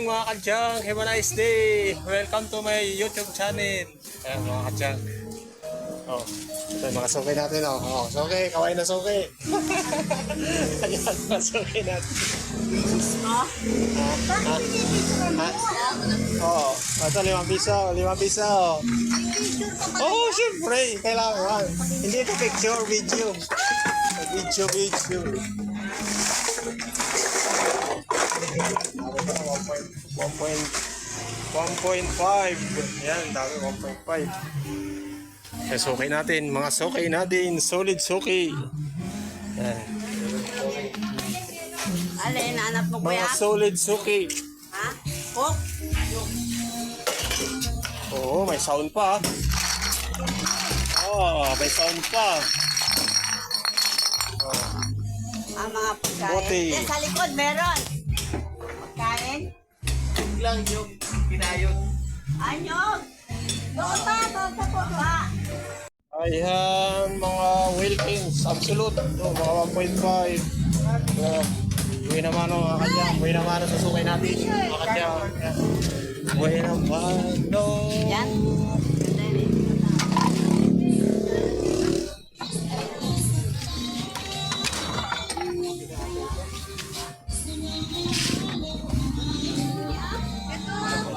morning mga kadyang. Have a nice day. Welcome to my YouTube channel. Ayan mga kadyang. Oh, ito yung mga suki natin. Oh, suki. Kaway na suki. Ayan, mga suki natin. Oh, ito 5 piso. 5 piso. Oh, syempre. Kailangan. Hindi ito picture, video. Video. 1.5. Yan, dami 1.5. Kaya suki natin, mga suki natin, solid suki. Yan. Alin, naanap mo ko Mga yan? solid suki. Ha? Cook? Oo, may sound pa. Oh, may sound pa. Oh. Ang mga pagkain. Bote. Yan, sa likod, meron. Pagkain? Lang yung kinayot. Anyog! Tota po ba? Ayan, mga Wilkins, absolute. Oh, mga 1.5. Buhay naman mga kadyang. Buhay naman sa sukay natin. Mga kadyang. Buhay naman. Yan. Ganda yun eh.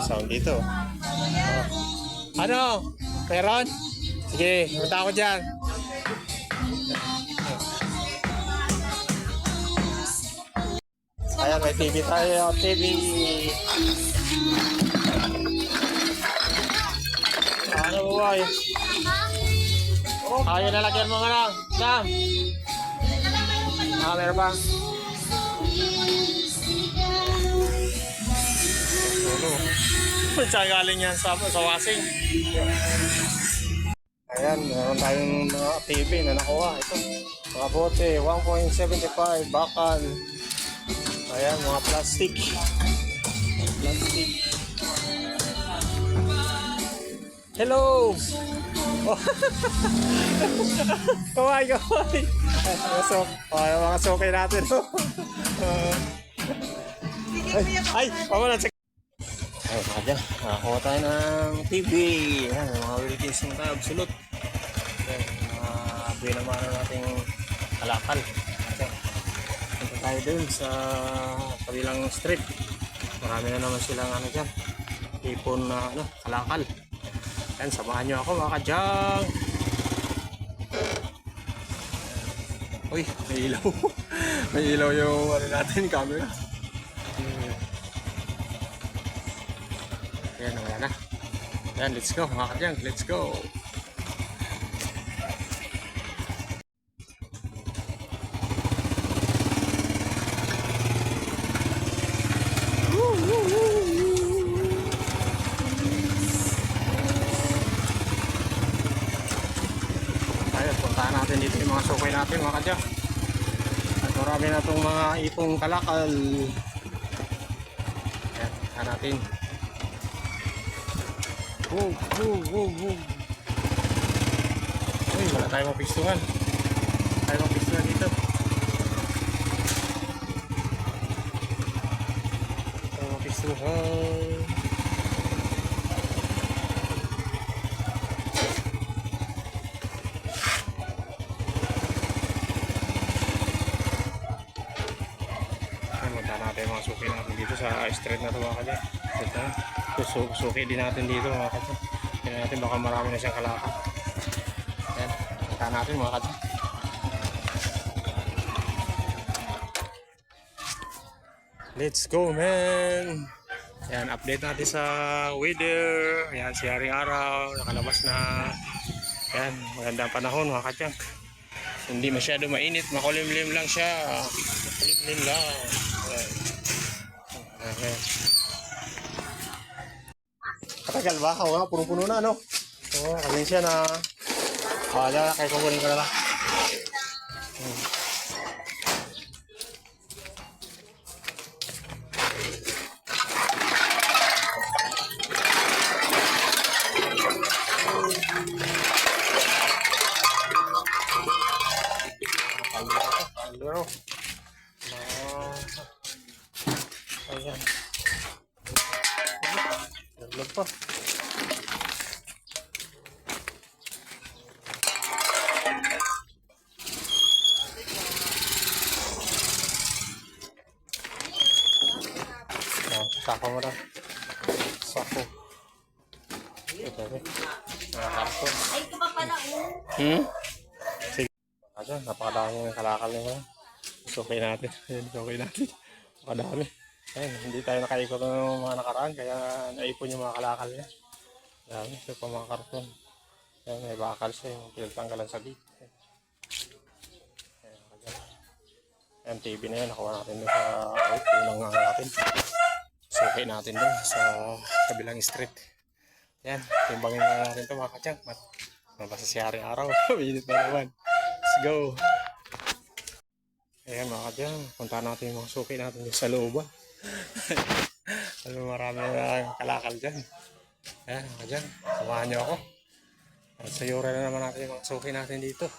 Sound dito. Ano? Meron? Sige, punta ako dyan. Ayan, may TV tayo. TV. Ano ba? Ayaw na lagyan mo nga lang. Sam. Meron ba? Saan galing yan sa wasing? Ayan, meron tayong mga TV na nakuha. Ito, mga bote, 1.75, bakal. Ayan, mga plastic. Hello! Oh. Kaway. Mga sokay natin. Ay, pamana. Ay, mga dyan. Nakakuha tayo ng TV. Ayan, mga Wilkins yung tayo. Absolute. Ayan, buhay naman nating kalakal. Ayan. Punta tayo dun sa kabilang street. Marami na naman silang dyan. Tipon na kalakal. Ayan, samahan nyo ako mga kadyang. Uy, may ilaw. May ilaw yung natin, camera. Ayan, wala na. Ayan, let's go mga kadyang. Let's go. Ayan, puntaan natin dito yung mga sukay natin mga kadyang. At marami na itong mga ipong kalakal. Ayan, puntaan natin. Wow. Uy, wala tayong mapistungan. Tayo mapistungan dito. Tayo mapistungan. Punta natin mga suki natin dito sa street na ito mga kanya. Suki din natin dito mga kanya. Tignan natin baka marami na siyang kalakal. Ayan, punta natin mga kanya. Let's go man! Ayan, update natin sa weather. Ayan, si Haring Araw, nakalabas na. Ayan, magandang panahon mga kanya. Hindi masyado mainit, makulimlim lang siya. Makulimlim lang. Ayan. Katagal ba? Oo nga, puno-puno na, no? Oo, kasi siya na... Diyan, kaya kukunin ko na lang. Kaldero. Ayan. Sako mo na. Sako. Ito rin. Karton. Ay, ito pa pala, oh. Sige. Ayan, napakadami ng kalakal nila. Okay natin. Ayan, okay natin. Napakadami. Ayan, hindi tayo nakaikot ng mga nakaraan, kaya naipon yung mga kalakal niya. Dami. Ito pa mga karton. Ayan, may bakal siya. Yung pinagtanggalan sa gate. Ayan, TV na yan. Nakuha natin doon sa unang nga natin. Sukay natin doon sa kabilang street. Ayan, timbangin na natin ito mga katyang. Mabasa si Hari araw. Minit na naman. Let's go. Ayan mga katyang. Punta natin yung mga sukay natin sa loob. Marami na kalakal dyan. Ayan mga katyang. Samahan nyo ako. At sa yura na naman natin yung mga sukay natin dito.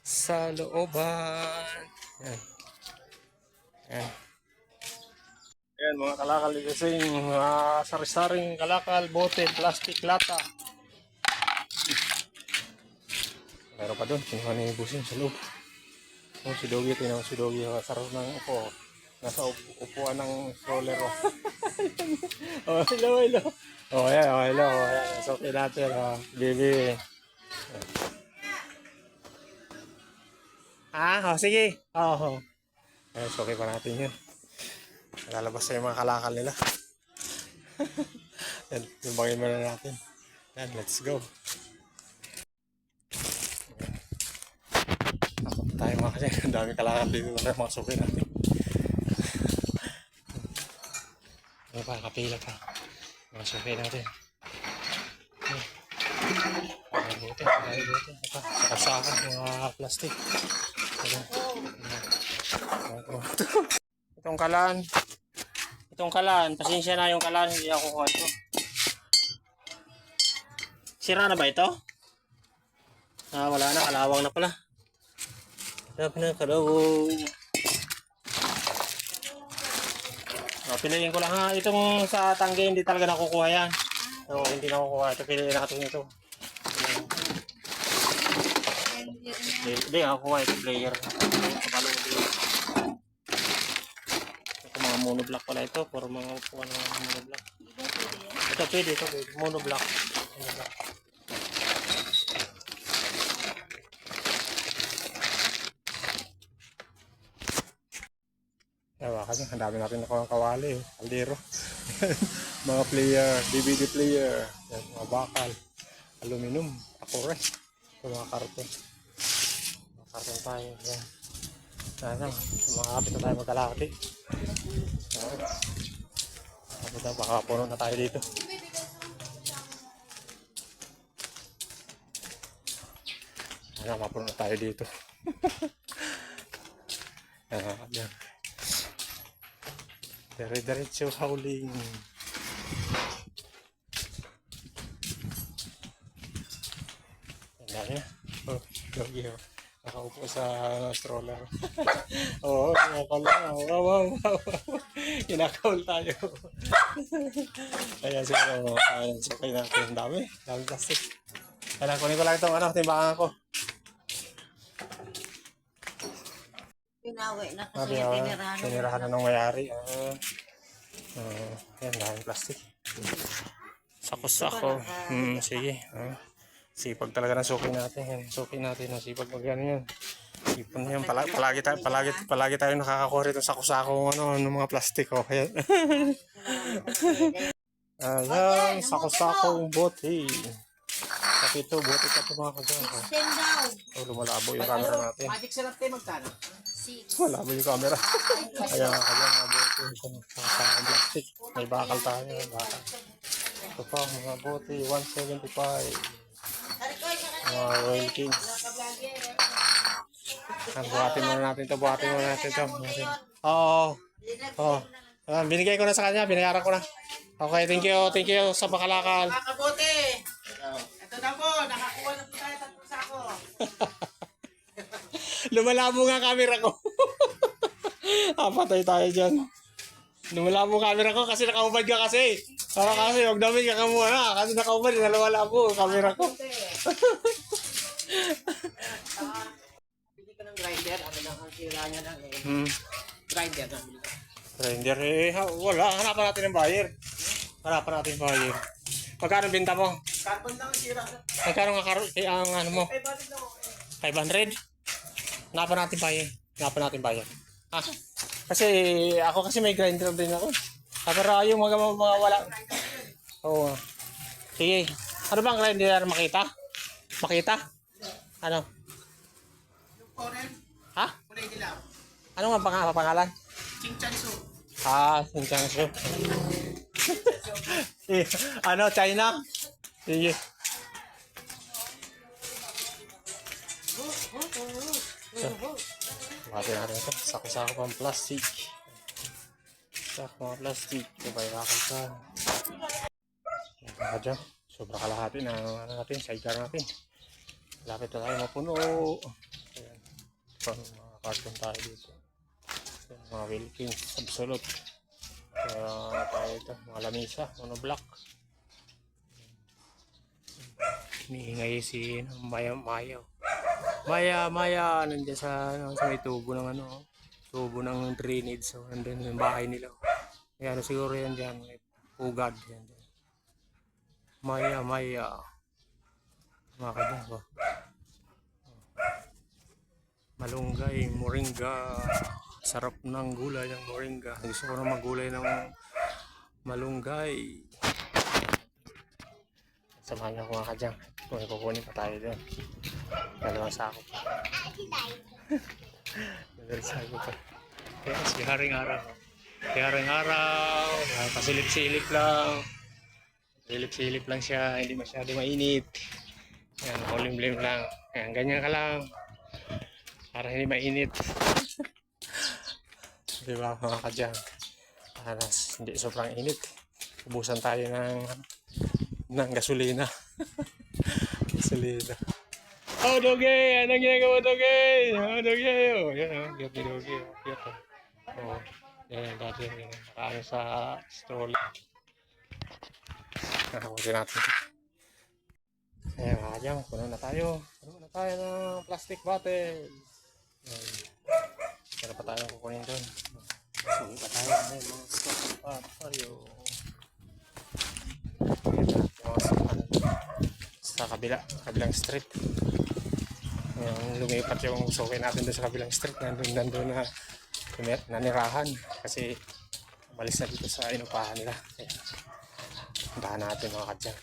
Sa looban. Ayan. Ayan. Ayan mga kalakal dito sa mga sari-saring kalakal, bote, plastic, lata. Meron pa doon, kinuha ni Busing sa loob. Oh, si Doggy, tinawag si Doggy, sarap ng upo. Nasa upuan ng stroller. Oh, hello, hello. Oh, ayan, oh, hello. Oh, ayan. So, okay natin, oh, baby. Oh, sige. Oh. Ayan, so okay pa natin yun. Lalabas na yung mga kalakal nila. Yan, timbangin mo na natin. Yan, let's go. Takot tayo mga kasi. Ang dami kalakal dito na mga suki natin. Ano pa, kapila pa. Mga suki natin. Ay, buti. Saka-saka, mga plastic. Itong kalan, pasensya na yung kalan, hindi ako kuha ito. Sira na ba ito? Wala na, kalawang na pala. Sabi na, kalawang. Piliin ko lang ha, itong sa tangge, hindi talaga nakukuha yan. So, hindi nakukuha, ito piliin natin ito. Hindi, nakukuha ito player. Monoblock pala ito, for mga upuan ng monoblock. Ito pwede, monoblock. Ewa kasi, ang dami natin nakuha ng kawali, kaldero. Mga player, DVD player, yan, mga bakal, aluminum, akure, ito mga karton. Mga karton tayo, yan. Sana, makakapit na tayo magkalakati. Baka puno na tayo dito. Sana mapuno na tayo dito. Yan. Dire-diretso howling. Ang dami na. Oh, Doggy oh. Nakaupo sa stroller. Oo, kinakaul na. Wow. Kinakaul tayo. Kaya siguro, sakay natin. Dami plastic. Kaya kunin ko lang itong timbangan ko. Pinawi na kasi tinirahan na ng mayari. Ayan, daming plastic. Sako-sako. Sige. Sipag talaga ng suki natin. Yan, suki natin. Sipag mag yan. Ipon yan. Palagi tayo nakakakuha rito sako-sako ng mga plastic. Oh. Ayan. Ayan, sako-sako bote. Kapito, bote ka ito mga kagyan. Lumalabo yung camera natin. Magic sarap tayo magkano? Malabo yung camera. Ayan mga kagyan, mga bote. Sako plastic. May bakal tayo. Bakal. Ito pa, mga bote. 175. Mga Royal Kings. Buhatin muna natin ito. Oo. Binigay ko na sa kanya. Binayaran ko na. Okay, thank you. Thank you sa pakalakal. Kakabote! Ito na po, nakakuha na po tayo 3 sako. Lumalabo nga camera ko. Patay tayo dyan. Lumalabo camera ko kasi nakaubad ka kasi. Para kasi huwag namin kakamuha na. Kasi nakaubad, nalawalabo camera ko. Bili ko ng grinder. Ano lang ang sira niya lang eh. Grinder na bili ko. Grinder eh, wala. Hanapan natin ng buyer. Hanapan natin ng buyer. Magkano benta mo? Carbon lang ang sira. Magkano ang ano mo? Eh, bakit lang ako? 500? Hanapan natin buyer. Hanapan natin buyer. Ha? Kasi ako kasi may grinder din ako. Pero yung mga wala. Oo. Sige. Ano bang grinder makita? Makita? Ano? Yung foreign, Ha? kulay dilaw. Ano nga pangalan? Ching Chan Su. Sinchan Su. Ano, China? Sige. So, bakit natin ito? Sako-sako pang plastic. Sako mga plastic. Ibayakan pa. Baka dyan. Sobra kalahati na ano natin, sidecar natin. Lapit na tayo mapuno. Ayan. Pang mga carton tayo dito. Ayan, mga Wilkins, absolute. Kaya tayo ito, mga lamisa, monoblock. Niingay si Maya. Maya, nandiyan sa may tubo ng tubo ng drainage. So, nandun yung bahay nila. Kaya siguro yan dyan, may pugad yan dyan. Maya. Mga kadyan ko. Malunggay, moringa. Sarap ng gulay ng moringa. Gusto ko na magulay ng malunggay. Samahan niyo ako mga kadyang. Kung kukunin pa tayo doon. Dalawang sako pa. Dalawang sako pa. Kaya si Haring Araw. Si Haring Araw. Pasilip-silip lang. Silip-silip lang siya. Hindi masyado mainit. Yan, kulim-lim lang. Yan, ganyan ka lang. Para hindi mainit. Diba mga kadyang? Para hindi sobrang init. Ubusan tayo ng gasolina. Gasolina. Oh, Doge! Anong ginagawa, Doge? Oh, Doge! Oh, yan oh. Cute ni Doge. Cute oh. Oh, yan. Dati yan. Nakaano sa stroller. Nakakutin natin. Ayan mga kadyang. Puno na tayo. Puno na tayo ng plastic bottle. Ayan. Pero pa tayo kukunin doon. Suwi pa tayo. Ayan mga stock pa tayo. Sa kabilang street. Lumipat yung suki natin doon sa kabilang street. Nandun na nanirahan kasi umalis na dito sa inupahan nila. Kaya puntahan natin mga kadyang.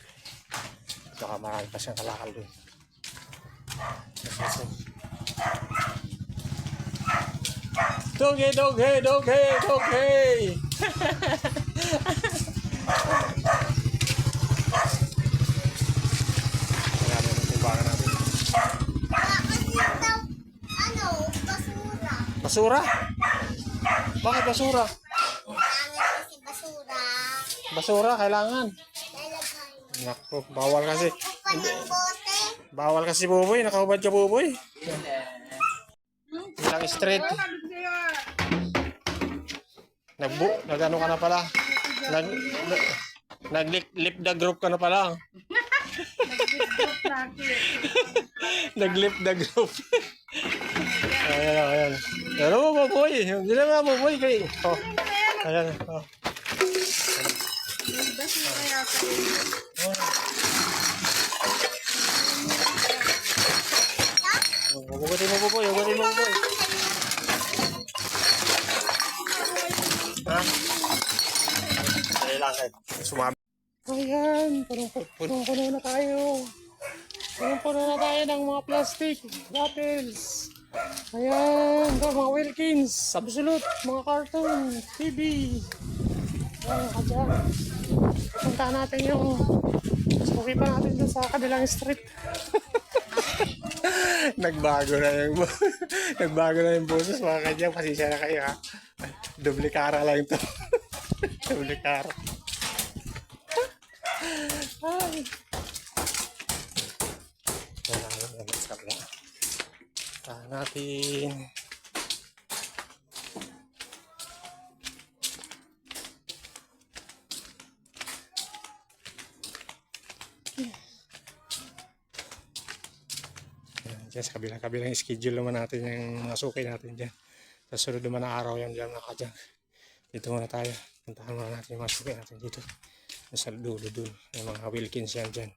Baka marami pa siyang kalakal doon. Doge! Basura? Bakit basura? Kasi basura. Basura, kailangan. Naku, bawal kasi. Bawal kasi buboy, nakahubad ka buboy. Ilang street. Nag-ano ka na pala. Nag-lip the group ka na pala. Nag-lip the group. Ayan. Pero mo buboy. Hindi naman buboy kay. Oh. Ayan. Oh. Hugutin mo buboy. Ha? Dali lang kahit sumami. Ayan. Punong-puno na tayo. Punong-puno na tayo ng mga plastic bottles. Ayan. Ito mga Wilkins. Absolute. Mga carton. TV. Ayan. Kadyan. Puntahan natin yung suki pa natin doon sa kabilang street. Nagbago na yung boses mga kadyang. Pasisya na kayo ha. Doble kara lang ito. Doble kara. Ay. Tahan natin. Diyan sa kabilang schedule naman natin yung mga suki natin dyan. Sa sunod naman na araw yan dyan mga kadyang. Dito muna tayo. Puntahan muna natin yung mga suki natin dito. Nasa dulo dun. Yung mga Wilkins yan dyan.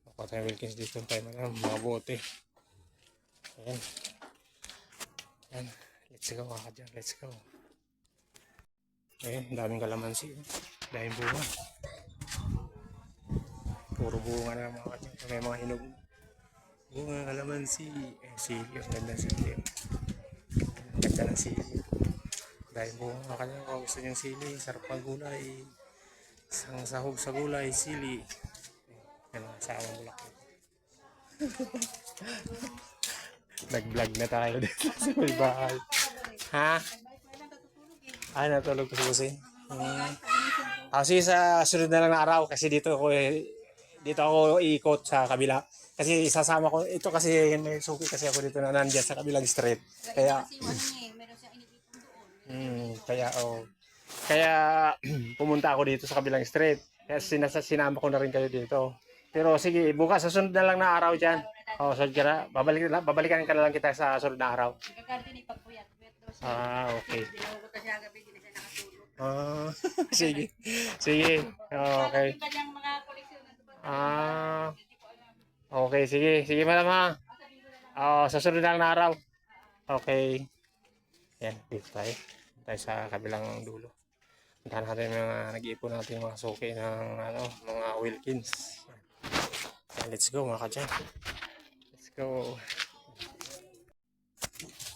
Makuha tayo Wilkins dito. Tayo mga bote. Ayan. Ayan. Let's go mga kadyan. Let's go. Ayan. Daming kalamansi. Daming bunga. Puro bunga na mga kadyan. May mga hinog. Bunga kalamansi. Eh, sili. Ang ganda sili. Ang ganda ng sili. Dahil bunga mga kadyan. Kung gusto niyong sili. Sarap ang gulay. Isang sahog sa gulay. Sili. Yan ang sawang bulak. Nag-vlog na tayo dito sa may bahay. Ha? Ay, natulog ko si Kasi sa sunod na lang na araw kasi dito ako iikot sa kabila. Kasi isasama ko ito kasi may suki kasi ako dito na nandiyan sa kabilang street. Kaya kaya pumunta ako dito sa kabilang street. Kaya sinama ko na rin kayo dito. Pero sige, bukas sa sunod na lang na araw diyan. Oh, so babalikan ka na lang kita sa sunod na araw. Ah, okay. Ah, sige. Sige. Okay. Ah, okay, sige. Sige, madam ha. Oh, sa sunod na lang na araw. Okay. Yan, dito tayo. Tayo sa kabilang dulo. Puntahan natin mga nag-iipon natin mga suki ng mga Wilkins. Yan, let's go mga kadyan. Let's go.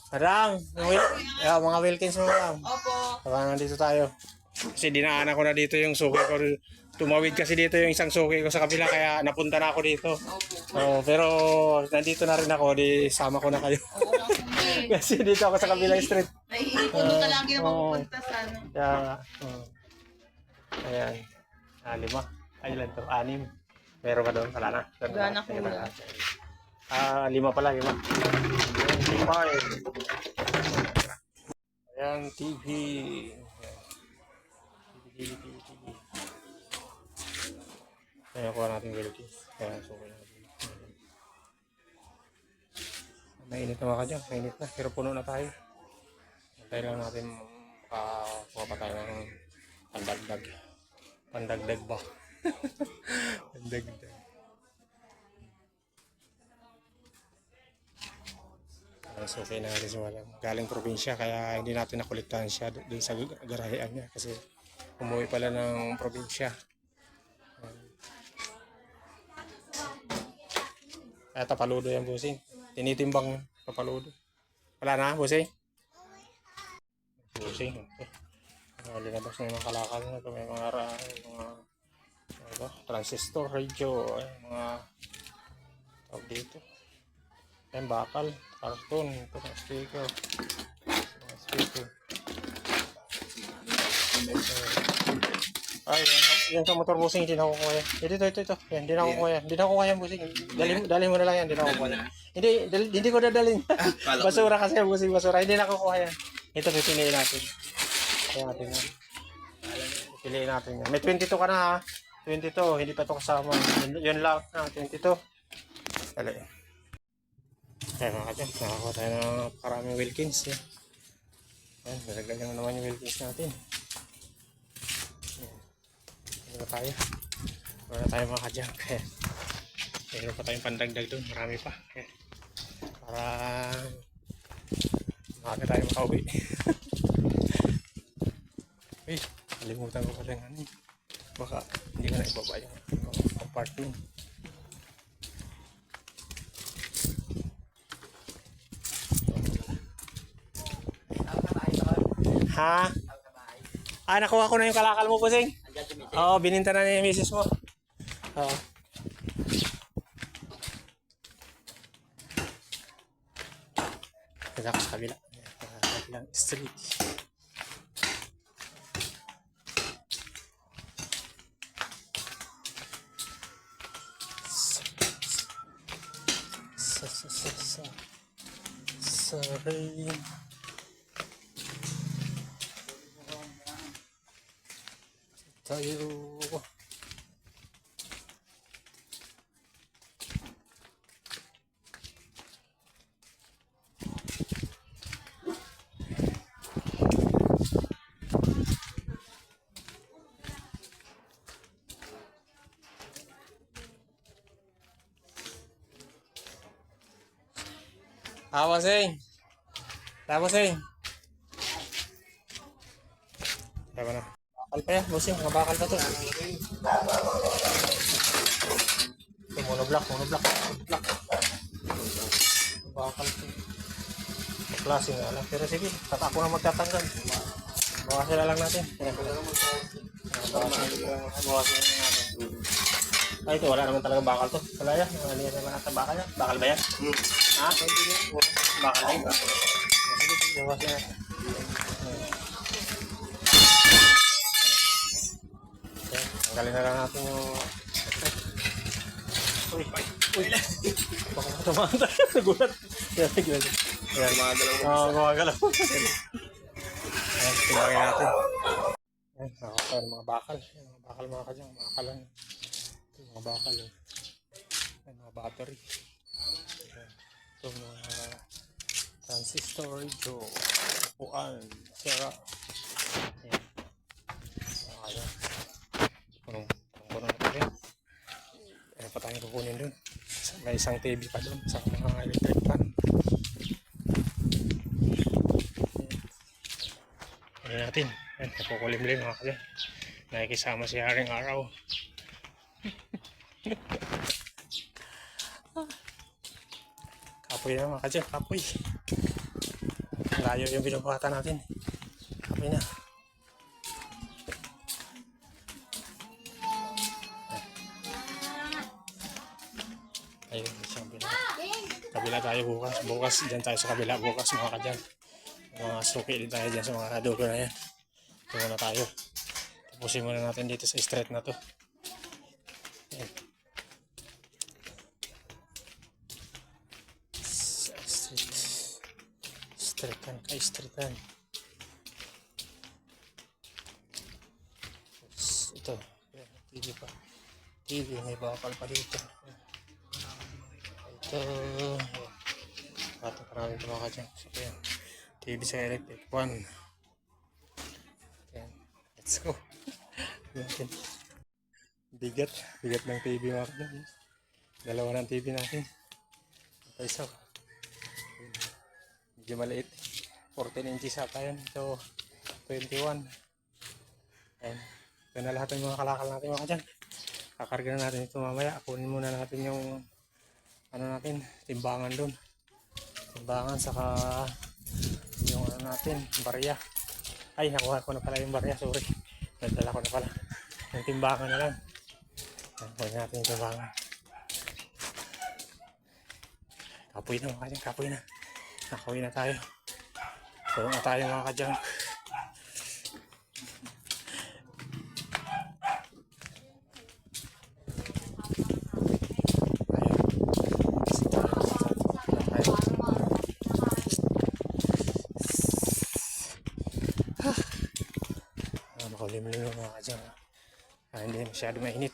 Madam, mga Wilkins mo madam. Opo. Baka nandito tayo. Kasi dinaanan ko na dito yung suki ko. Tumawid kasi dito yung isang suki ko sa kabila kaya napunta na ako dito. Oh, pero nandito na rin ako, di sama ko na kayo. Kasi dito ako sa kabilang street. Naiipon ka lang yung mapupunta sa ano. Kaya, ayan. 5. Ay, ilan to? 6. Meron ka doon? Wala na? Wala na, kuya. 5 pala, 5. 5 eh. Ayan, TV. TV. Kaya kuha natin Wilkins. Kaya suki natin. Mainit na mga dyan. Mainit na. Pero puno na tayo. Antay lang natin makakuha pa tayo ng pandagdag. Pandagdag ba? Pandagdag. Suki na natin si Madam. Galing probinsya kaya hindi natin nakuliktahan siya doon sa garahean niya kasi umuwi pala ng probinsya. Kaya tapaludo yan, busing. Tinitimbang tapaludo. Wala na, busing? Busing. Linabas na yung mga kalakal na ito. May mga transistor, radio, mga tawag dito. Ayan, bakal, karton, ito mga speaker. Mga speaker. Ay, yan sa motor busing, hindi na ako kuha yan. Ito. Yan, hindi na ako kuha yan. Hindi na ako kuha yan, busing. Dali mo na lang yan, hindi na ako kuha yan. Hindi ko dadalhin. Basura kasi, busing, basura. Hindi na ako kuha yan. Ito, pipiliin natin. Kaya natin yan. Pipiliin natin yan. May 22 ka na ha. 22, hindi pa ito kasama. Yun lang, 22. Dali. Kaya mga kadyan, nakakuha tayo ng karaming Wilkins. Yan, nalagyan naman yung Wilkins natin. Ano tayo? Wala tayo mga kadyan. Kaya mayroon pa tayong pandagdag doon. Marami pa. Kaya, para maaga tayo makauwi. Uy, kalimutan ko pala yung baka hindi ka na ibaba yung apartment. Ha? Ah, nakuha ko na yung kalakal mo, busing. Oo, bininta na niya yung misis mo. Oo. Kaya ako sa kabila. Sa kabilang street. Sorry. Tayo. Bossing. Bossing. Tama na. Bakal pa yan, bossing. Mga bakal pa to. Ito, monoblock. Bakal to. Klase nga lang. Pero sige, tata ako na magtatanggal. Bawasin na lang natin. Bawasin na natin. Ay, ito, wala naman talaga bakal to. Wala yan. Wala yan naman nasa bakal yan. Bakal ba yan? Ha? Bakal na yun. Sige, bawasin natin. Okay, tanggalin na lang natin yung... Uy! Baka tumahan tayo. Nagulat. Yan, gumagalaw. Ayan, timbangin natin. Ayan, nakakasal mga bakal. Ayan, mga bakal mga kadyang. Bakal lang. Ito, mga bakal. Ayan, mga battery. Ayan, ito, mga transistor. Ito, upuan, sira. Ayan, mga kadyang. Punong natin rin. Ayan pa tayo kukunin dun. May isang TV pa dun sa mga electric fan. Ano natin? Ayan, nakukulimlim mga kadyang. Nakikisama si Haring Araw. Kapoy na mga kadyang, kapoy. Layo yung binubuhatan natin. Kapoy na. Ayun, isang bila. Kabila tayo bukas. Bukas, dyan tayo sa kabila. Bukas mga kadyang. Mga suki din tayo dyan sa mga adobo na yan. Ito muna tayo. Tapusin muna natin dito sa straight na to. Ayan. Straightan ka, straightan. Ito. Ayan, TV pa. TV, may bakal pa dito. Ito. Bato pa namin ito mga kadyang. So, ayan. TV sa electric fan. Ayan. Let's go. Bigat ng TV mga kadyang. Dalawa ng TV natin. Ito isa. Medyo maliit. 14 inches ata yan. Ito 21. Ayan. Ito na lahat ng mga kalakal natin mga kadyang. Kakarga na natin ito mamaya. Kunin muna natin yung ano natin, timbangan dun. Timbangan saka yung ano natin, barya. Ay, nakuha ko na pala yung barya, sorry. Nadala ko na pala. Yung timbangan na lang. Kunin natin yung timbangan. Kapoy na mga kadyang, kapoy na. Nakapoy na tayo. Tulong na tayo mga kadyang. Makulimlim yung mga kadyang. Hindi masyado mainit.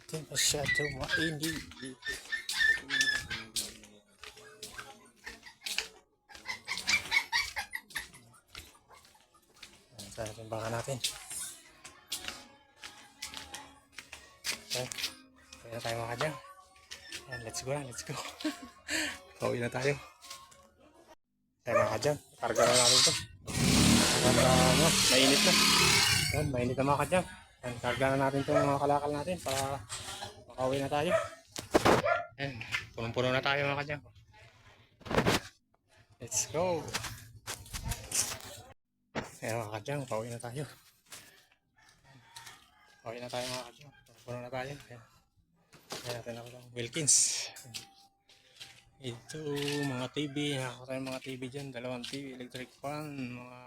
Hindi masyado mainit. Sana timbangan natin. Okay. Kaya na tayo mga kadyang. Let's go na, let's go. Pauwi na tayo. Kaya mga kadyang, karga na natin ito. Mainit na. Yan, mainit na mga kadyang. Yan, karga na natin itong mga kalakal natin para makauwi na tayo. Yan, punong-puno na tayo mga kadyang. Let's go. Yan mga kadyang, pauwi na tayo. Pauwi na tayo mga kadyang. Punong-puno na tayo. Yan. Yan natin ako lang Wilkins. Ito mga TV, nakakita tayo mga TV dyan, dalawang TV, electric fan, mga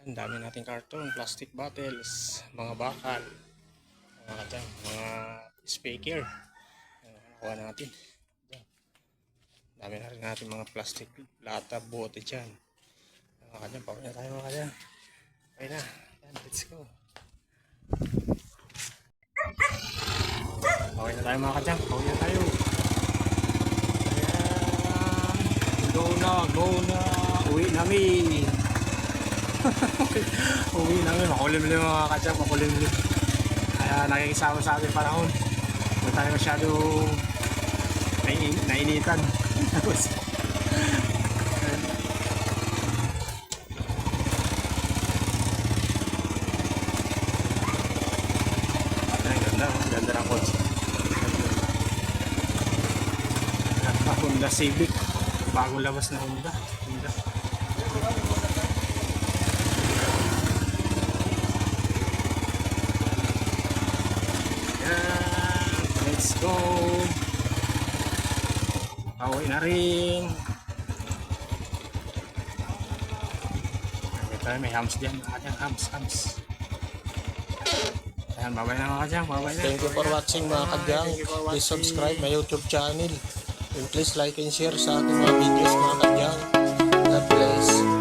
yan, dami nating karton, plastic bottles, mga bakal, mga speaker. Yan, nakuha natin. Yan. Dami na rin natin mga plastic lata, bote dyan. Mga kadyan, pauwi na tayo mga kadyan. Okay na, yan, let's go. Okay na tayo mga kadyang, pauwi na tayo. Ayan, go na, uwi namin. Uwi namin, makulimlim mga kadyang, makulimlim. Kaya nakikisama sa ating panahon. Hindi tayo masyado nainitan. Tapos, ganda ng kotse. Honda Civic, bagong labas na Honda. Yan, let's go. Pauwi na rin. May hams dyan, hams. Ayan, babay na mga kadyang, babay na. Thank you for watching mga kadyang. Please subscribe my YouTube channel. And please like and share sa ating mga videos mga kadyang. God bless.